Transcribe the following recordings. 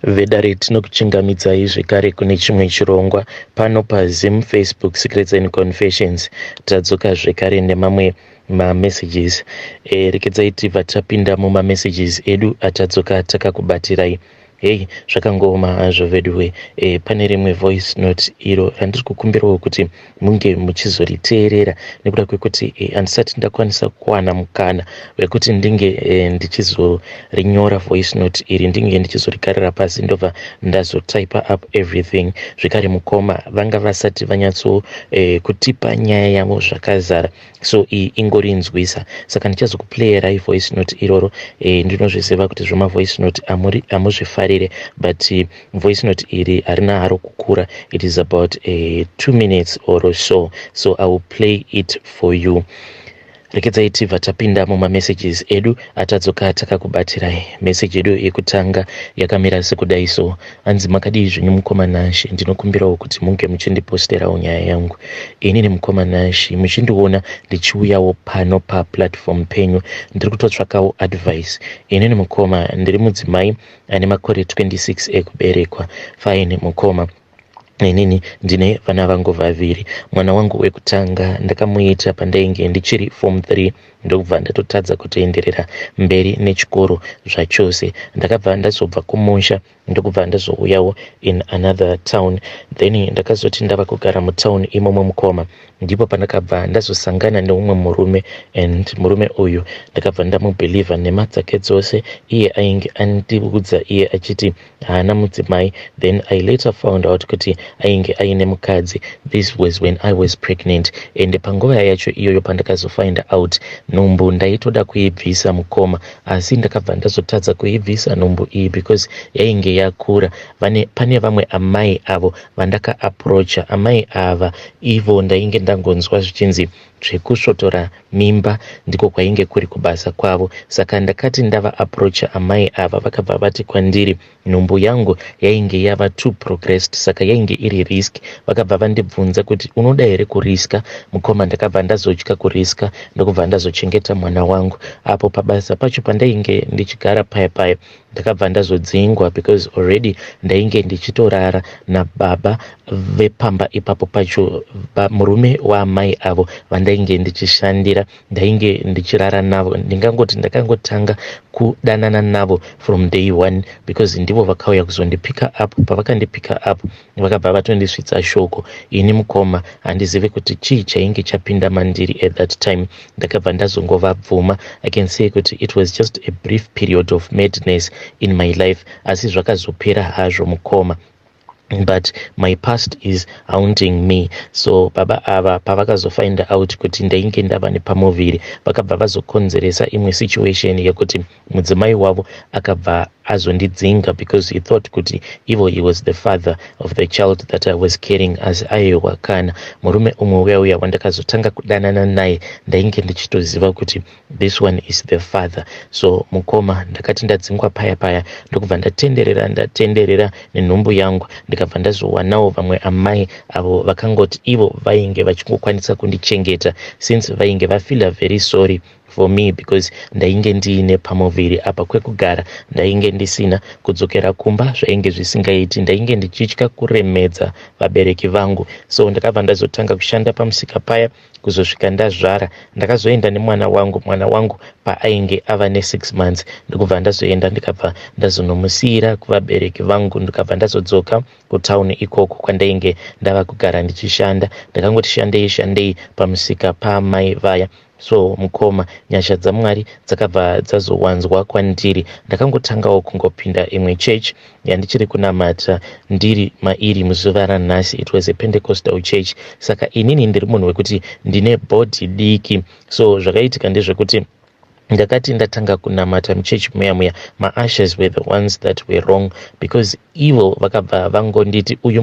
Vedare tinokuchingamidzai zvekare kune chimwe chirongwa pano paZim Facebook Secrets and Confessions. Tadzoka zvekare nemamwe mamessages. Rekedzai tibva tapinda mumamessages edu atadzoka takakubatirai. Hey, zvakangoma hazvo veduwe. Pane rimwe voice note iro randiri kukumbirawo kuti munge muchizoriteerera nekuda kwekuti handisati ndakwanisa kuwana mukana wekuti ndinge ndichizorinyora voice note iri, ndinge ndichizorigarira pasi ndobva ndazotaipa up everything. Zvekare mukoma vanga vasati vanyatso kutipa nyaya yavo zvakazara, so iyi ingori nzwisa, saka ndichazokuplayerai voice note iroro. Ndinozviziva kuti zvoma voice note amuzvifarire, but voice note iri harina haro kukura. It is about 2 minutes or so I will play it for you. Rekedzai tibva tapinda mumamessages edu atadzoka takakubatirai. Message edu yekutanga yakamira sekudai so: hanzi makadii zvenyu mukomanashi, ndinokumbirawo kuti munge muchindiposterawo nyaya yangu. Inini mukomanashi muchindiona ndichiuyawo pano paplatform penyu ndiri kutotsvakawo advice. Inini mukoma ndiri mudzimai ane makore 26 ekuberekwa. Fine mukoma, inini ndine vana vangu vaviri. Mwana wangu wekutanga ndakamuita pandainge ndichiri form 3 ndokubva ndatotadza kutoenderera mberi nechikoro zvachose. Ndakabva ndazobva kumusha ndokubva ndazouyawo in another town, then ndakazoti ndava kugara mutown imomo mukoma, ndipo pandakabva ndazosangana neumwe murume, and murume uyu ndakabva ndamubhelievha nema dzake dzose. Iye ainge andiudza iye achiti haana mudzimai, then I later found out kuti ainge aine mukadzi. This was when I was pregnant, and panguva yacho iyoyo pandakazofind out nhumbu ndaitoda kuibvisa mukoma, asi ndakabva ndazotadza kuibvisa nhumbu iyi because yainge yakura. Pane vamwe amai avo vandaka approacha. Amai ava ivo ndainge ndangonzwa zvichinzi zvekusvotora mimba ndiko kwainge kuri kubasa kwavo, saka ndakati ndava approacha amai ava, vakabva vati kwandiri nhumbu yangu yainge yava too progressed, saka yainge iri risk. Vakabva vandibvunza kuti unoda here kuriska mukoma. Ndakabva ndazotya kuriska ndokubva ndazochengeta mwana wangu. Apo pabasa pacho pandainge ndichigara paya ndakabva ndazodzingwa because already ndainge ndichitorara nababa vepamba ipapo pacho, murume waamai avo vandainge ndichishandira, ndainge ndichirara navo. Ndingangoti ndakangotanga kudanana navo from day one because ndivo vakauya kuzondipika up. Pavakandipika up vakabva vatondisvitsa shoko. Ini mukoma handizive kuti chii chainge chapinda mandiri at that time. Ndakabva ndazongovabvuma. I can say kuti it was just a brief period of madness in my life, asi zvakazopera hazvo mukoma. But my past is haunting me. So baba ava pavakazofind out kuti ndainge ndava nepamuviri, vakabva vazokonzeresa imwe situation yekuti mudzimai wavo akabva azondidzinga because he thought kuti he was the father of the child that I was carrying as aiwa kana. Murume umwe uya wandakazotanga kudanana naye ndainge ndichitoziva kuti this one is the father. So mukoma ndakati ndadzingwa paya ndokubva ndatenderera nenhumbu yangu, ndikabva ndazowanawo vamwe amai avo vakangoti ivo vainge vachingokwanisa kundichengeta since vainge vafeel very sorry for me because ndainge ndiine pamuviri. Apa kwekugara ndainge ndisina, kudzokera kumba zvainge zvisingaiti, ndainge ndichitya kuremedza vabereki vangu. So ndakabva ndazotanga kushanda pamusika paya kuzosvika ndazvara. Ndakazoenda nemwana wangu paainge ava ne6 months, ndikubva ndazoenda ndikabva ndazonomusiyira kuvabereki vangu, ndikabva ndazodzoka kutauni ikoko kwandainge ndava kugara ndichishanda. Ndakangoti shandei pamusika paamai vaya. So mukoma nyasha dzaMwari dzakabva dzazowanzwa kwandiri. Ndakangotangawo kungopinda imwe church yandichiri kunamata ndiri mairi muzuva ranhasi. It was a Pentecostal church, saka inini ndiri munhu wekuti ndine body diki. So zvakaitika ndezvekuti ndakati ndatanga kunamata muchechi muya maashes were the ones that were wrong because ivo vakabva vangonditi uyu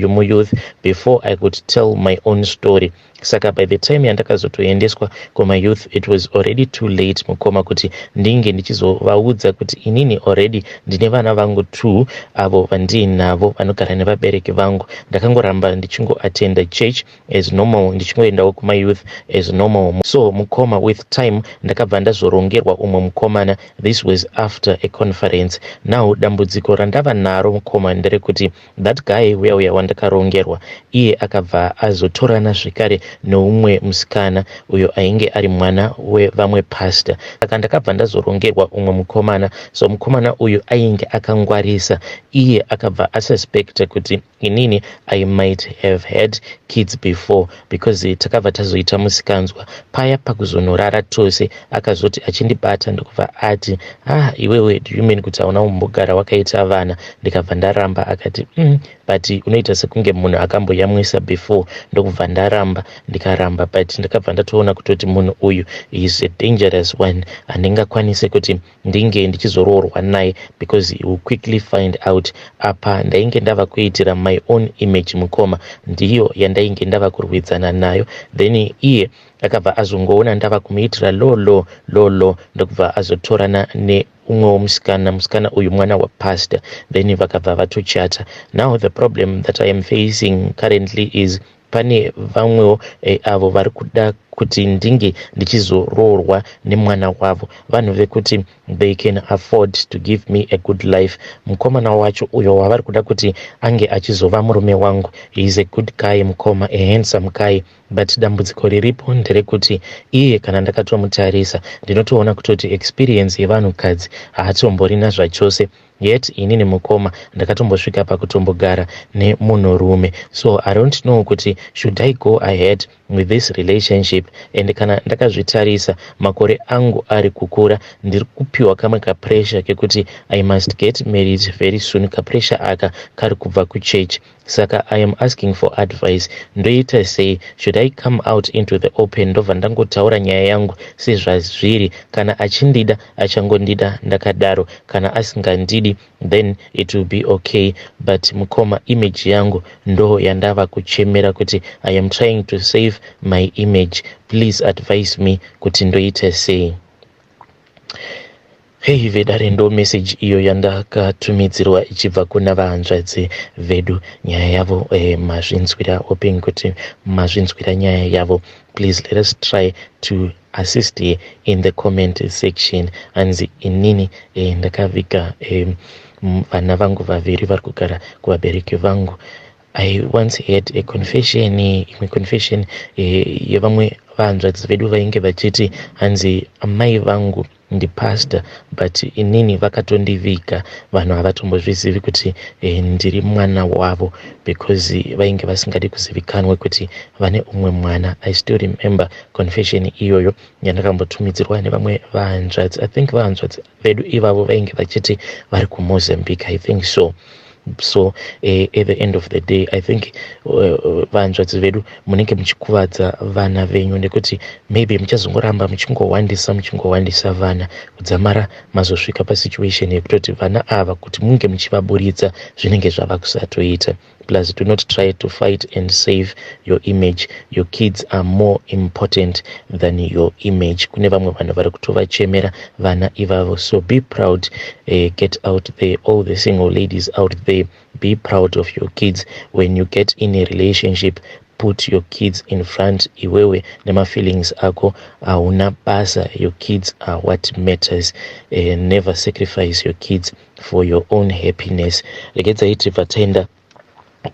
muyouth before I could tell my own story. saka by the time yandakazotoendeswa kumayouth it was already too late mukoma kuti ndinge ndichizovaudza kuti inini already ndine vana vangu 2 avo vandinavo vanogara nevabereki vangu. Ndakangoramba ndichingoatenda church as normal, ndichingoendawo kumayouth as normal. So mukoma with time ndakabva ndazorongerwa umwe mukomana. This was after a conference. Now dambudziko randava naro mukoma nderekuti that guy uya wandakarongerwa iye akabva azotorana zvekare noumwe musikana uyo ainge ari mwana wevamwe pastor. Saka ndakabva ndazorongerwa umwe mukomana. So mukomana uyu ainge akangwarisa, iye akabva asuspecta kuti inini I might have had kids before because takabva tazoita musikanzwa. Paya pakuzonorara tose akazoti achindibata ndokubva ati iwewe do you mean kuti hauna umbogara wakaita vana? Ndikabva ndaramba. Akati but unoita sekunge munhu akamboyamwisa before. Ndokubva ndaramba ndikaramba, but ndakabva ndatoona kutoti munhu uyu is a dangerous one, handingakwanise kuti ndinge ndichizoroorwa naye because he will quickly find out. Apa ndainge ndava kuitira my own image mukoma, ndiyo yandainge ndava kurwidzana nayo. Then iye akabva azongoona ndava kumuitira lolo ndokubva azotorana neumwe musikana uyu mwana wapastor. Then vakabva vatochata. Now the problem that I am facing currently is pane vamwewo avo vari kuda kuti ndinge ndichizoroorwa nemwana wavo, vanhu vekuti they can afford to give me a good life. Mukomana wacho uyo wavari kuda kuti ange achizova murume wangu, he is a good guy mukoma, a handsome guy, but dambudziko riripo nderekuti iye kana ndakatomutarisa ndinotoona kutoti experience yevanhukadzi haatomborina zvachose. Yet inini mukoma ndakatombosvika pakutombogara nemunhurume. So I don't know kuti should I go ahead with this relationship. And kana ndakazvitarisa makore angu ari kukura, ndiri kupiwa kamwe kapressure kekuti I must get married very soon. Kapressure aka kari kubva kuchurch. Saka I am asking for advice. Ndoita sei? Should I come out into the open ndobva ndangotaura nyaya yangu sezvazviri? Kana achindida achangondida ndakadaro, kana asingandidi then it will be okay. But mukoma image yangu ndo yandava kuchemera kuti I am trying to save my image. Please advise me kuti ndoita sei. Hey vedare, ndo message iyo yandakatumidzirwa ichibva kuna vahanzvadzi vedu. Nyaya yavo mazvinzwira open kuti mazvinzwira nyaya yavo. Please let us try to assist in the comment section. Anzi inini ndakavika vana vangu vaviri vari kugara kuvabereki vangu. I once had a confession yevamwe vahanzvadzi vedu vainge vachiti hanzi amai vangu ndipastor, but inini vakatondivika. Vanhu havatombozvizivi kuti ndiri mwana wavo because vainge vasingadi kuzivikanwe kuti vane umwe mwana. I still remember confession iyoyo yandakambotumidzirwa nevamwe vahanzvadzi. I think vahanzvadzi vedu ivavo vainge vachiti vari kuMozambique, I think so. So at the end of the day I think vahanzvadzi vedu munenge muchikuvadza vana venyu, nekuti maybe muchazongoramba muchingowandisa vana kudzamara mazosvika pasituation yekutoti vana ava kuti munge muchivaburitsa zvinenge zvava kusatoita. Plus do not try to fight and save your image. Your kids are more important than your image. Kune vamwe vanhu vari kutovachemera vana ivavo. So be proud. Get out there, all the single ladies out there, be proud of your kids. When you get in a relationship, put your kids in front. Iwewe nema feelings ako hauna basa. Your kids are what matters. Never sacrifice your kids for your own happiness. Rekedza iti vatenda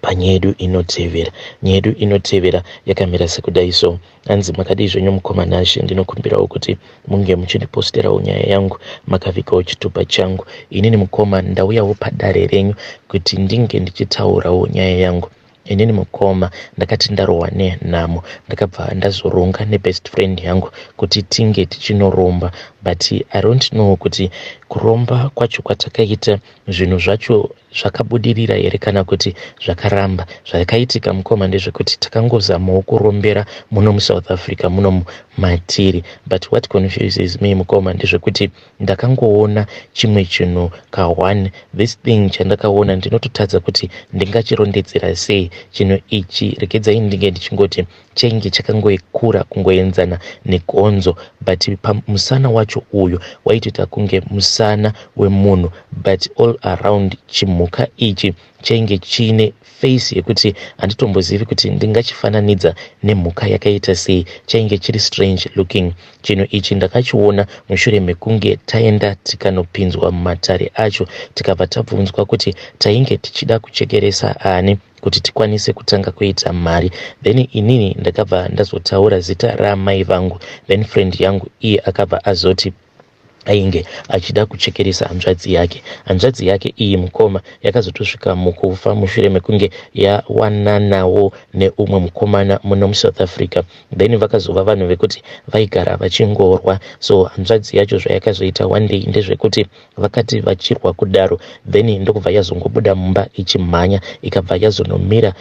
panyedu inotevera. Nyedu inotevera yakamira sekudai. So anzi makadi zvenyu mukomanashi, ndinokumbirawo kuti munge muchindiposterawo nyaya yangu, makavikawo chitupa changu. Inini mukoma ndauyawo padare renyu kuti ndinge ndichitaurawo nyaya yangu. Inini mukoma ndakati ndarohwa nenhamo, ndakabva ndazoronga nebest friend yangu kuti tinge tichinoromba, but I don't know kuti kuromba kwacho kwatakaita zvinhu zvacho zvakabudirira here kana kuti zvakaramba. Zvakaitika mukoma ndezvekuti takangozamawo kurombera muno muSouth Africa muno matiri, but what confuses me mukoma ndezvekuti ndakangoona chimwe chinhu ka1 this thing chandakaona ndinototadza kuti ndingachirondedzera sei chinhu ichi. Rekedzai ndinge ndichingoti chainge chakangokura kungoenzana negonzo, but pamusana wacho uyu waitoita kunge musana wemunhu, but all around chimhuka ichi chainge chine face yekuti handitombozivi kuti ndingachifananidza nemhuka yakaita sei, chainge chiri strange looking. Chinhu ichi ndakachiona mushure mekunge taenda tikanopinzwa mumatare acho, tikabva tabvunzwa kuti tainge tichida kuchekeresa ani kuti tikwanise kutanga kuita mari. Then inini ndakabva ndazotaura zita ramai vangu, then friend yangu iye akabva azoti ainge achida kuchekeresa hanzvadzi yake iyi mukoma yakazotosvika mukufa mushure mekunge yawananawo neumwe mukomana muno muSouth Africa. Then vakazova vanhu vekuti vaigara vachingorwa, so hanzvadzi yacho zvayakazoita one day ndezvekuti vakati vachirwa kudaro, then ndokubva yazongobuda mumba ichimhanya ikabva yazonomira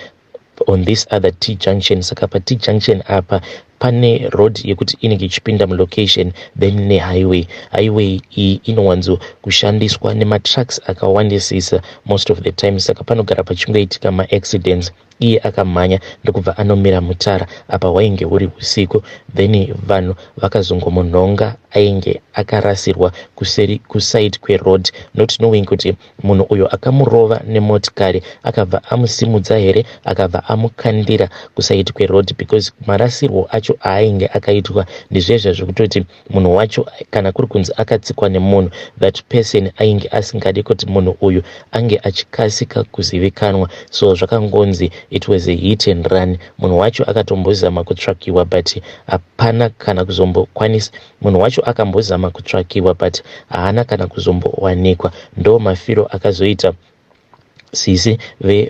on this other T junction. Saka pa T junction apa pane road yekuti inenge ichipinda mulocation, then nehighway. Highway iyi inowanzo kushandiswa nematrucks akawandisisa most of the time, saka panogara pachingoitika maaccidents. Iye akamhanya ndokubva anomira mutara apa wainge uri usiku, then vanhu vakazongomunhonga ainge akarasirwa kuseri kuside kweroad, not knowing kuti munhu uyo akamurova nemotikari akabva amusimudza here akabva amukandira kuside kweroad, because marasirwo acho ainge akaitwa ndizvezvo zvekutoti munhu wacho kana kuri kunzi akatsikwa nemunhu, that person ainge asingadi kuti munhu uyu ange achikasika kuzivikanwa, so zvakangonzi it was a hit and run. Munhu wacho akatombozama kutsvakiwa but hapana kana kuzombokwanisa. Munhu wacho akambozama kutsvakiwa but haana kana kuzombowanikwa. Ndo mafiro akazoita sisi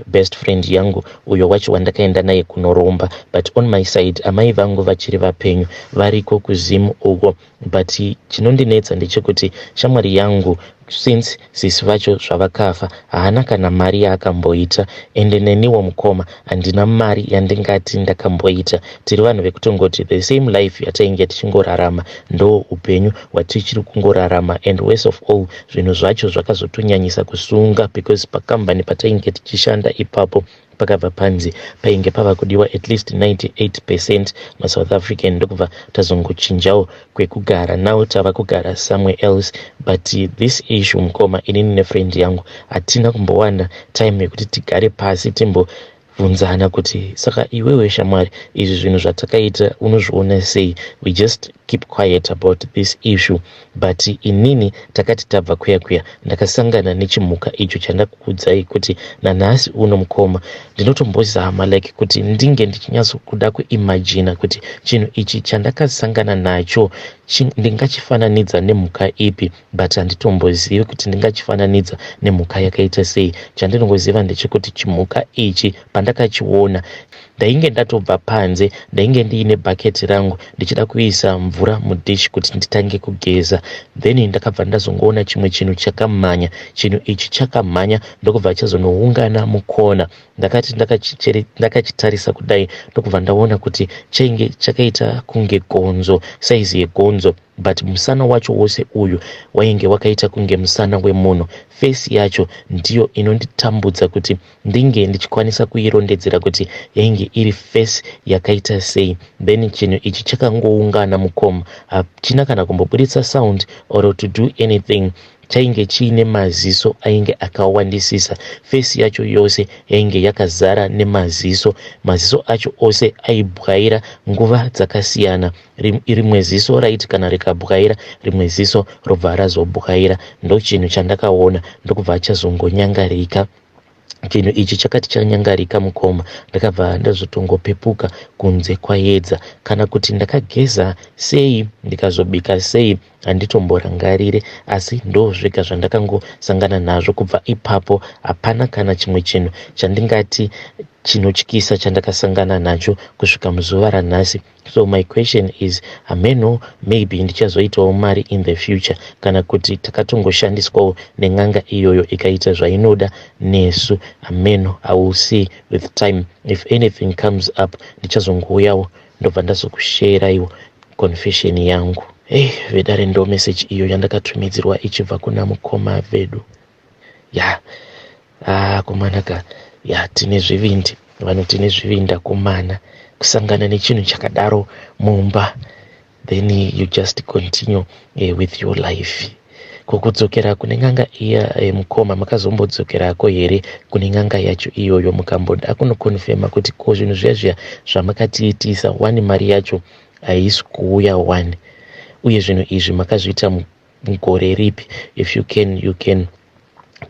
best friend yangu uyo wacho wandakaenda naye kunoromba, but on my side amai vangu vachiri vapenyu variko kuzimu uko. But chinondinetsa ndechekuti shamwari yangu since sisi vacho zvavakafa haana kana mari yaakamboita, ende neniwo mukoma handina mari yandingati ndakamboita. Tiri vanhu vekutongoti the same life yatainge tichingorarama ndo upenyu watichiri kungorarama, and worst of all zvinhu zvacho zvakazotonyanyisa kusunga, because pakambani patainge tichishanda ipapo pakabva panzi painge pava kudiwa at least 98% maSouth African, ndokubva tazongochinjawo kwekugara, now tava kugara somewhere else. But this issue mukoma inini nefriend yangu hatina kumbowana time yekuti tigare pasi timbobvunzana kuti saka iwewe shamwari izvi zvinhu zvatakaita unozviona sei, we just keep quiet about this issue. But inini takati tabva kuya ndakasangana nechimhuka icho chandakuudzai kuti nanhasi uno mukoma ndinotombozama like kuti ndinge ndichinyatsokuda kuimagina kuti chinhu ichi chandakasangana nacho ndingachifananidza nemhuka ipi, but handitombozivi kuti ndingachifananidza nemhuka yakaita sei. Chandinongoziva ndechekuti chimhuka ichi pandakachiona ndainge ndatobva panze, ndainge ndiine bhaketi rangu ndichida kuisa mvura mudishi kuti nditange kugeza, then ndakabva ndazongoona chimwe chinhu chakamhanya. Chinhu ichi chakamhanya ndokubva chazonoungana mukona. Ndakati ndakachitarisa kudai ndokubva ndaona kuti chainge chakaita kunge gonzo, saizi yegonzo, but musana wacho wose uyu wainge wakaita kunge musana wemunhu. Face yacho ndiyo inonditambudza kuti ndinge ndichikwanisa kuirondedzera kuti yainge iri face yakaita sei. Then chinhu ichi chakangoungana mukoma, hachina kana kumbobuditsa sound or to do anything. Chainge chiine maziso ainge akawandisisa. Face yacho yose yainge yakazara nemaziso. Maziso acho ose aibwaira nguva dzakasiyana. Rimwe ziso raiti kana rikabwaira rimwe ziso robva razobwaira. Ndo chinhu chandakaona ndokubva chazongonyangarika. Chinhu ichi chakati chanyangarika mukoma ndakabva ndazotongopepuka kunze kwaedza, kana kuti ndakageza sei ndikazobika sei handitomborangarire, asi ndo zvega zvandakangosangana nazvo. Kubva ipapo hapana kana chimwe chinhu chandingati chinotyisa chandakasangana nacho kusvika muzuva ranhasi. So my question is, ameno maybe ndichazoitawo mari in the future, kana kuti takatongoshandiswawo nen'anga iyoyo ikaita zvainoda nesu. Ameno, I will see with time. If anything comes up, ndichazongouyawo ndobva ndazokusherawo confession yangu. Vedare ndo message iyo yandakatumidzirwa ichibva kuna mukoma vedu. Kumanaka tine zvivindi, vanhu tine zvivinda kumana, kusangana nechinhu chakadaro mumba, then you just continue with your life. Kukudzokera kune n'anga iya mukoma, makazombodzokera here kune n'anga yacho iyoyo mukamboda kunokonfirma kuti ko zvinhu zviya zvamakatiitisa, wani mari yacho haisi kuuya wani, uye zvinhu izvi makazviita mugore ripi? If you can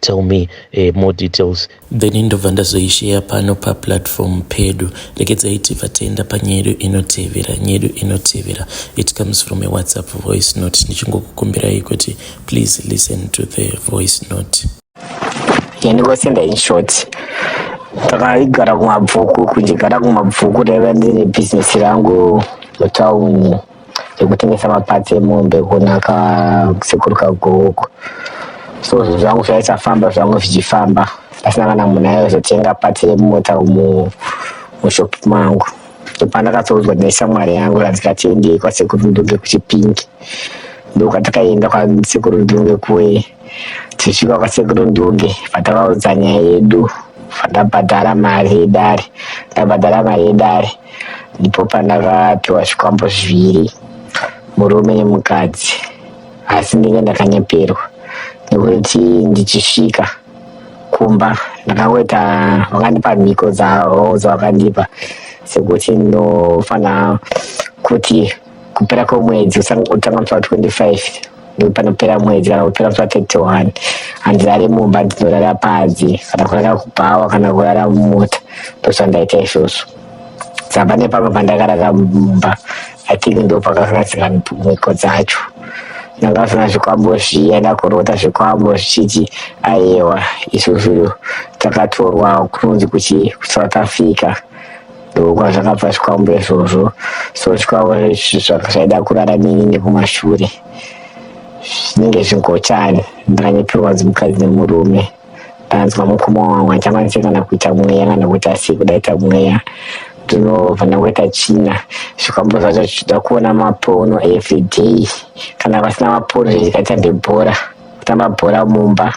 tell me more details. Then ndobva ndazoishare pano paplatform pedu. Rekedzai vatenda panyedu inotevera. It comes from a WhatsApp voice note. Ndichingokukumbirai kuti please listen to the voice note. Ndingosenda in short. Takagara kumabvuku, kujigara kumabvuku reva ndine business rangu mutown yekutengesa mapatsi emombe kunaka Sekuru kagoko. So zvangu zvaisafamba zvangu zvichifamba, pasina kana munhu aizotenga patsi remota mushopi mangu. Pandakatoudzwa neshamwari yangu ranzikati endei kwaSekuru Ndunge Kuchipinge. Ndokatakaenda kwaSekuru Ndunge kuwe tichisvika kwaSekuru Ndunge patakaudza nyaya yedu, ndabhadhara mari yedare. Ndipo pandakapiwa zvikwambo zviviri, murume nemukadzi. Asi ndinge ndakanyeperwa nekuti ndichisvika kumba vakandipa mhiko dzavo dzavakandipa, sekuti ndinofana kuti kupera kwemwedzi utanga musi wa25 ndopanopera mwedzi, kana kupera musi wa31 handirari mumba, ndinorara padzi kana kurara kubhawa kana kurara mumota. Ndozvandaita izvozvo. Saka nepamwe pandakarara mumba, I think ndo pakagadzika mhiko dzacho. Ndakafuna zvikwambo zviya, ndakorota zvikwambo zvichiti aiwa izvozvo takatorwa kunonzi kuSouth Africa, ndokwa zvakabva zvikwambo izvozvo. So zvikwambo zvaida kurara nini nekumashure zvinenge zvingochani. Ndakanyeperwa dzimukadzi nemurume, ndanzwa mukoma wangu handichamanyise kana kuita mweya kana kuita sei kudaita mweya. Ndinofana kuita china. Zvikwambo zvacho zvichida kuona mapono everyday. Kana pasina mapono zvichikaita bhora, kutamba bhora mumba.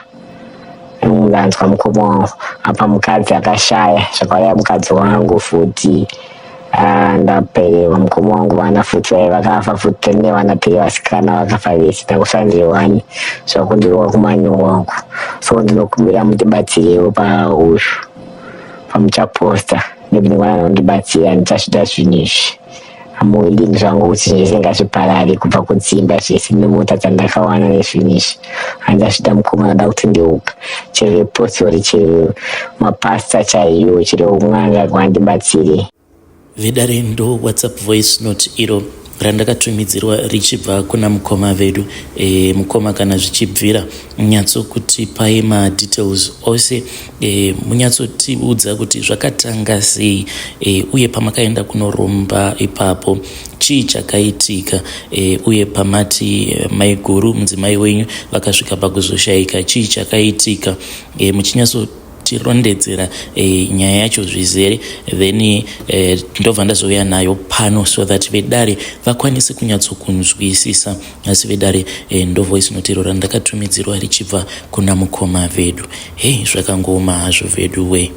Ndanzwa mukoma wangu apa mukadzi akashaya, zvakauya mukadzi wangu futi. Ndapererwa mukoma wangu, vana futi vakafa futi, nevana 3 vasikana vakafa vese, ndakushandiriwani zvakundirwa kumanyo wangu. So ndinokumbira mutibatsirewo pauzvu pamuchaposta, nebiningwana nondibatsira, ndichasvida zvinhu izvi. Hamuwindi zvangu kuti zvese ngazviparare kubva kudzimba zvese nemota dzandakawana nezvinhu izvi. Handasvida mukoma, ndoda kuti ndeuka chero repostori, chero mapasta chaiyo, chero umwanga wandibatsire. Vedare ndo WhatsApp voice note iro randakatumidzirwa richibva kuna mukoma vedu. Mukoma kana zvichibvira munyatsokutipai madetails ose, munyatsotiudza kuti zvakatanga sei, uye pamakaenda kunoromba ipapo chii chakaitika, uye pamati maiguru mudzimai wenyu vakasvika pakuzoshaika chii chakaitika, muchinyatsotirondedzera nyaya yacho zvizere, then ndobva ndazouya nayo pano so that vedare vakwanise kunyatsokunzwisisa. Asi vedare ndo voice note iro randakatumidzirwa richibva kuna mukoma vedu. Zvakangoma hazvo vedu we.